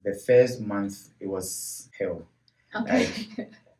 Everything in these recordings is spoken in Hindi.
The first month it was hell. Okay.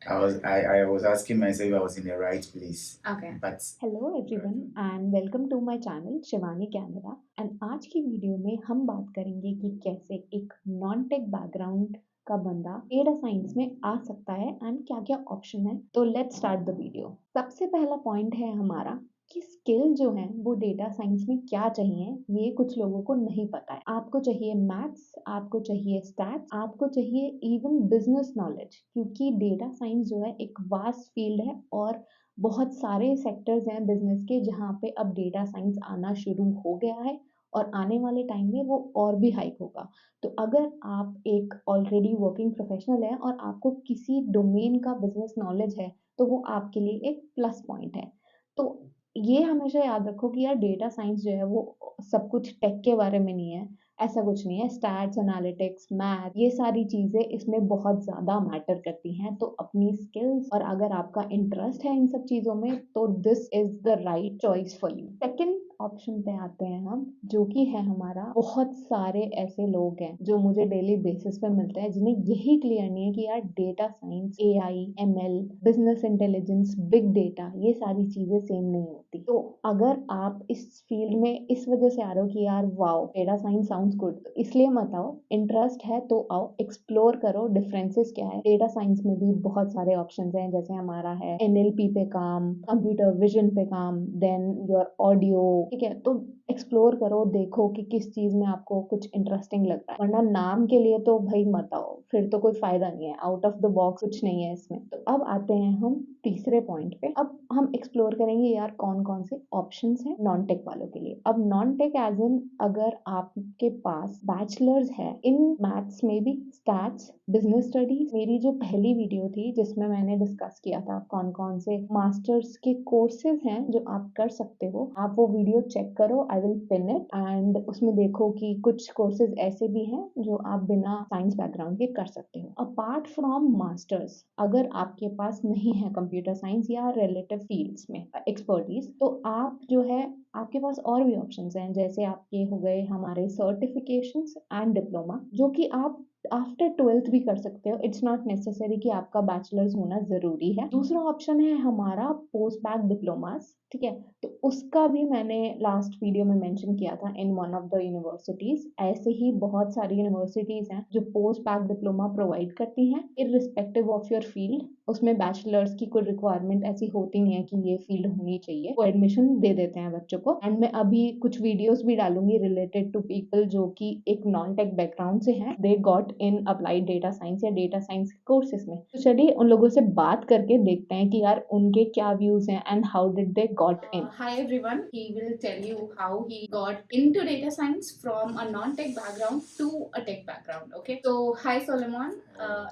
Like I was asking myself if I was in the right place. Okay. But hello everyone and welcome to my channel Shivani Canada and आज की वीडियो में हम बात करेंगे कि कैसे एक नॉन टेक बैकग्राउंड का बंदा डेटा साइंस में आ सकता है एंड क्या क्या ऑप्शन है। तो लेट्स स्टार्ट द वीडियो। सबसे पहला पॉइंट है हमारा कि स्किल जो है वो डेटा साइंस में क्या चाहिए, ये कुछ लोगों को नहीं पता है। आपको चाहिए मैथ्स, आपको चाहिए स्टैट्स, आपको चाहिए इवन बिजनेस नॉलेज, क्योंकि डेटा साइंस जो है एक वास्ट फील्ड है और बहुत सारे सेक्टर्स हैं बिजनेस के जहाँ पे अब डेटा साइंस आना शुरू हो गया है और आने वाले टाइम में वो और भी हाइप होगा। तो अगर आप एक ऑलरेडी वर्किंग प्रोफेशनल हैं और आपको किसी डोमेन का बिजनेस नॉलेज है तो वो आपके लिए एक प्लस पॉइंट है। तो ये हमेशा याद रखो कि यार डेटा साइंस जो है वो सब कुछ टेक के बारे में नहीं है। ऐसा कुछ नहीं है। स्टैट्स, एनालिटिक्स, मैथ, ये सारी चीजें इसमें बहुत ज्यादा मैटर करती हैं। तो अपनी स्किल्स और अगर आपका इंटरेस्ट है इन सब चीजों में तो this is the right choice for you. Second option पे आते हैं हम, जो कि है हमारा, बहुत सारे ऐसे लोग हैं जो मुझे डेली बेसिस पे मिलते हैं जिन्हें यही क्लियर नहीं है कि यार data science, AI, ML, business intelligence, big data, ये सारी चीजें सेम नहीं होती। तो अगर आप इस फील्ड में इस वजह से आ रहे हो कि यार wow data science sounds good, तो इसलिए मत आओ। इंटरेस्ट है तो आओ, एक्सप्लोर करो डिफरेंसेस क्या है। डेटा साइंस में भी बहुत सारे ऑप्शंस हैं, जैसे हमारा है एनएलपी पे काम, कंप्यूटर विजन पे काम, देन योर ऑडियो, ठीक है। तो एक्सप्लोर करो, देखो कि किस चीज में आपको कुछ इंटरेस्टिंग लग रहा है, वरना नाम के लिए तो भाई मत आओ, फिर तो कोई फायदा नहीं है। आउट ऑफ द बॉक्स कुछ नहीं है इसमें। तो अब आते हैं हम तीसरे पॉइंट पे। अब हम एक्सप्लोर करेंगे यार कौन कौन से ऑप्शंस हैं नॉन टेक वालों के लिए। अब नॉन टेक एज इन, अगर आपके पास बैचलर्स है इन मैथ्स में भी, स्टैट्स, बिजनेस स्टडीज, मेरी जो पहली वीडियो थी जिसमें मैंने डिस्कस किया था कौन कौन से मास्टर्स के कोर्सेज हैं जो आप कर सकते हो, आप वो वीडियो चेक करो। I will pin it and उसमें देखो कि कुछ कोर्सेज ऐसे भी हैं जो आप बिना साइंस बैकग्राउंड के कर सकते हो। अपार्ट फ्रॉम मास्टर्स, अगर आपके पास नहीं है कंप्यूटर साइंस या रिलेटिव फील्ड्स में एक्सपर्टीज, तो आप जो है, आपके पास और भी ऑप्शंस हैं, जैसे आपके हो गए हमारे सर्टिफिकेशंस एंड डिप्लोमा, जो कि आप आफ्टर ट्वेल्थ भी कर सकते हो। इट्स नॉट नेसेसरी कि आपका बैचलर्स होना जरूरी है। दूसरा ऑप्शन है हमारा पोस्ट बैक डिप्लोमास, ठीक है। तो उसका भी मैंने लास्ट वीडियो में मेंशन किया था in one of the universities. ऐसे ही बहुत सारी यूनिवर्सिटीज हैं जो पोस्ट बैक डिप्लोमा प्रोवाइड करती हैं इररिस्पेक्टिव ऑफ योर फील्ड। उसमें बैचलर्स की कोई रिक्वायरमेंट ऐसी होती नहीं है कि ये फील्ड होनी चाहिए, वो एडमिशन दे देते हैं बच्चों को। एंड मैं अभी कुछ वीडियोस भी डालूंगी रिलेटेड टू पीपल जो कि एक नॉन टेक बैकग्राउंड से हैं, they got in applied data science या डेटा साइंस कोर्सेज में। तो चलिए उन लोगों से बात करके देखते हैं कि यार उनके क्या व्यूज हैं and how did they got in. Hi everyone, he will tell you how he got into data science from a non-tech background to a tech background. Okay, so hi Solomon,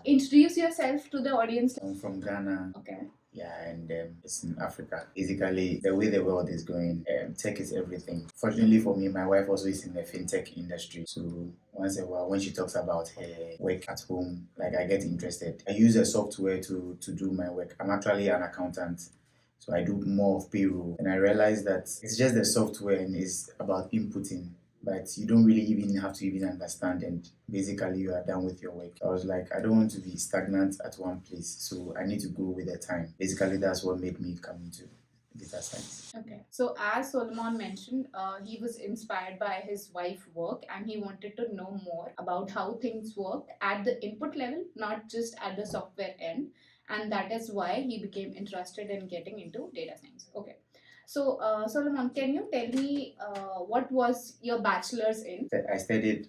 introduce yourself to the audience. I'm from Ghana. Okay. Yeah, and it's in Africa. Basically, the way the world is going, tech is everything. Fortunately for me, my wife also is in the fintech industry. So once in a while, when she talks about her work at home, like I get interested. I use a software to do my work. I'm actually an accountant. So I do more of payroll. And I realized that it's just the software and it's about inputting. But you don't really even have to even understand, and basically you are done with your work. I was like, I don't want to be stagnant at one place, so I need to go with the time. Basically, that's what made me come into data science. Okay. So as Solomon mentioned, he was inspired by his wife work and he wanted to know more about how things work at the input level, not just at the software end. And that is why he became interested in getting into data science. Okay. So, Solomon, can you tell me what was your bachelor's in? I studied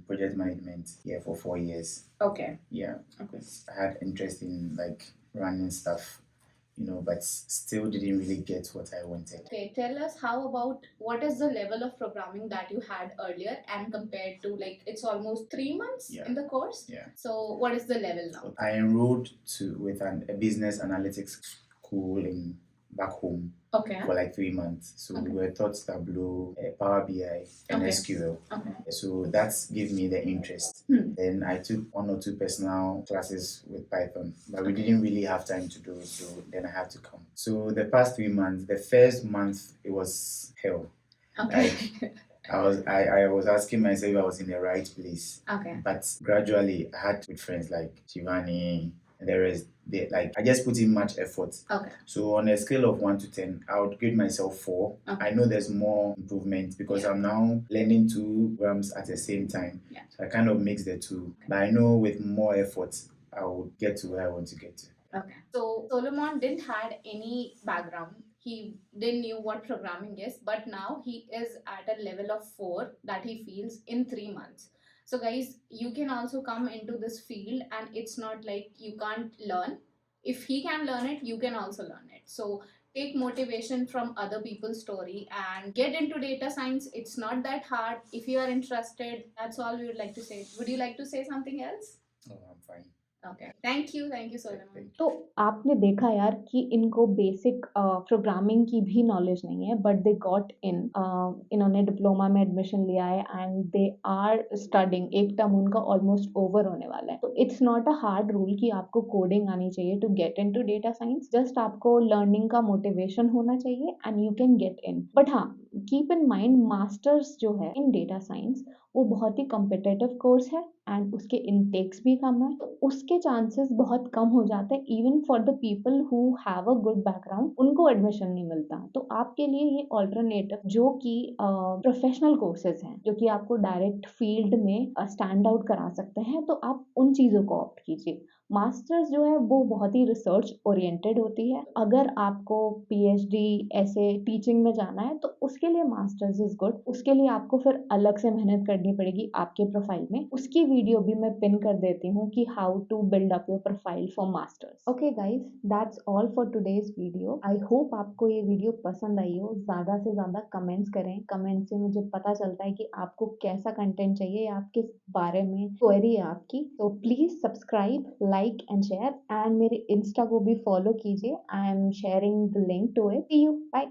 project management here for 4 years. Okay. Yeah, Okay. I had interest in like running stuff, but still didn't really get what I wanted. Okay, tell us how about what is the level of programming that you had earlier and compared to, like, it's almost 3 months Yeah. in the course. Yeah. So what is the level now? So I enrolled with a business analytics school in back home. Okay. For like 3 months. So we were taught Tableau, Power BI, and Okay. SQL. Okay. So that gave me the interest. Then I took one or two personal classes with Python, but we didn't really have time to do it. So then I had to come. So the past 3 months, the first month it was hell. Okay. Like I was asking myself if I was in the right place. Okay. But gradually I had with friends like Shivani and the rest. Like I just put in much effort. Okay. So on a scale of 1 to 10, I would grade myself 4. Okay. I know there's more improvement because Yeah. I'm now learning two programs at the same time. Yeah. So I kind of mix the two. But I know with more effort, I will get to where I want to get to. Okay. So Solomon didn't had any background. He didn't knew what programming is, but now he is at a level of 4 that he feels in 3 months. So guys, you can also come into this field, and it's not like you can't learn. If he can learn it, you can also learn it. So take motivation from other people's story and get into data science. It's not that hard. If you are interested, that's all we would like to say. Would you like to say something else? Oh, I'm fine. Okay. Thank you Solomon. तो आपने देखा यार कि इनको बेसिक प्रोग्रामिंग की भी नॉलेज नहीं है, बट दे गॉट इन, इन्होंने डिप्लोमा में एडमिशन लिया है एंड दे आर स्टडिंग, एक टर्म उनका ऑलमोस्ट ओवर होने वाला है. तो it's not a hard rule कि आपको कोडिंग आनी चाहिए to get into data science. Just आपको लर्निंग का मोटिवेशन होना चाहिए and you can get in. But हाँ, कीप इन माइंड मास्टर्स जो है इन डेटा साइंस वो बहुत ही कम्पिटेटिव कोर्स है एंड उसके इनटेक्स भी कम है. तो उसके चांसेस बहुत कम हो जाते हैं. Even for the people who have a good background, उनको एडमिशन नहीं मिलता. तो आपके लिए ये ऑल्टरनेटिव जो कि प्रोफेशनल कोर्सेज हैं, जो कि आपको डायरेक्ट फील्ड में स्टैंड आउट करा सकते हैं, तो आप उन चीज़ों को ऑप्ट कीजिए. मास्टर्स जो है वो बहुत ही रिसर्च ओरिएंटेड होती है. अगर आपको पीएचडी ऐसे टीचिंग में जाना है तो उसके लिए मास्टर्स इज गुड. उसके लिए आपको फिर अलग से मेहनत करनी पड़ेगी आपके प्रोफाइल में. उसकी वीडियो भी मैं पिन कर देती हूँ कि how to build up your profile for masters. Okay guys, that's all for today's video. I hope आपको ये वीडियो पसंद आई हो. ज़्यादा से ज़्यादा कमेंट्स करें. कमेंट से मुझे पता चलता है कि आपको कैसा कंटेंट चाहिए या आप किस बारे में क्वेरी है आपकी. तो please subscribe, like and share, and मेरे इंस्टा को भी फॉलो कीजिए. I am sharing the link to it. See you, bye.